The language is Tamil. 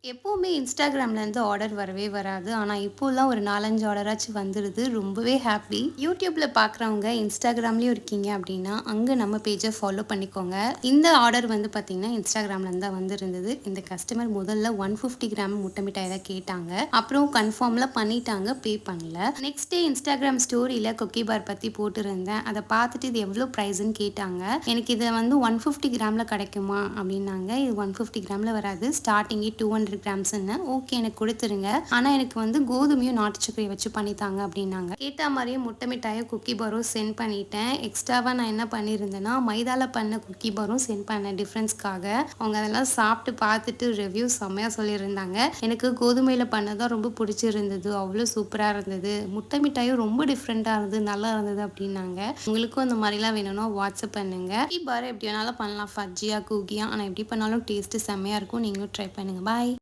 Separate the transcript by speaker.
Speaker 1: எப்பவுமே இன்ஸ்டாகிராம்லேருந்து ஆர்டர் வரவே வராது. ஆனா, இப்போலாம் ஒரு 4, 5 ஆர்டராச்சும் வந்துருது. ரொம்பவே ஹாப்பி. யூடியூப்ல பார்க்குறவங்க இன்ஸ்டாகிராம்லயும் இருக்கீங்க அப்டின்னா, அங்க நம்ம பேஜ ஃபாலோ பண்ணிக்கோங்க. இந்த ஆர்டர் வந்து பார்த்தீங்கன்னா, இன்ஸ்டாகிராம்லேருந்து தான் வந்திருந்தது. இந்த கஸ்டமர் முதல்ல 150 கிராம் முட்டை மிட்டாய் தான் கேட்டாங்க. அப்புறம் கன்ஃபார்ம்லாம் பண்ணிட்டாங்க. பே பண்ணல. நெக்ஸ்ட் டே இன்ஸ்டாகிராம் ஸ்டோரியில குக்கி பார் பத்தி போட்டிருந்தேன். அத பார்த்துட்டு இது எவ்ளோ பிரைஸ்ன்னு கேட்டாங்க. எனக்கு இத வந்து 150 கிராம்ல கிடைக்குமா? அப்டின்னாங்க. இது 150 கிராம்ல வராது. ஸ்டார்ட்டிங்கே 200 கிராம்ஸ்ன்னு ஓகே எனக்கு கொடுத்துருங்க. ஆனா எனக்கு வந்து கோதுமையும் நாட்டு சர்க்கரையும் வச்சு பண்ணித்தாங்க அப்படின்னாங்க. கேட்ட மாதிரியே முட்டை மிட்டாயும் குக்கி பாரும் சென்ட் பண்ணிட்டேன். எக்ஸ்ட்ராவா நான் என்ன பண்ணியிருந்தேன்னா மைதால பண்ண குக்கி பாரும் சென்ட் பண்ணேன் டிஃப்ரென்ஸ்க்காக. அவங்க அதெல்லாம் சாப்பிட்டு பார்த்துட்டு ரிவ்யூ செம்மையா சொல்லியிருந்தாங்க. எனக்கு கோதுமையில பண்ணதான் ரொம்ப பிடிச்சிருந்தது. அவ்வளோ சூப்பரா இருந்தது. முட்டை மிட்டாயும் ரொம்ப டிஃப்ரெண்டா இருந்தது, நல்லா இருந்தது அப்படின்னாங்க. உங்களுக்கும் அந்த மாதிரிலாம் வேணும்னா வாட்ஸ்அப் பண்ணுங்க. குக்கி பார் எப்படி வேணாலும் பண்ணலாம், ஃபஜ்ஜியா குக்கியா, ஆனால் எப்படி பண்ணாலும் டேஸ்ட்டு செம்மையா இருக்கும். நீங்களும் ட்ரை பண்ணுங்க. பாய்.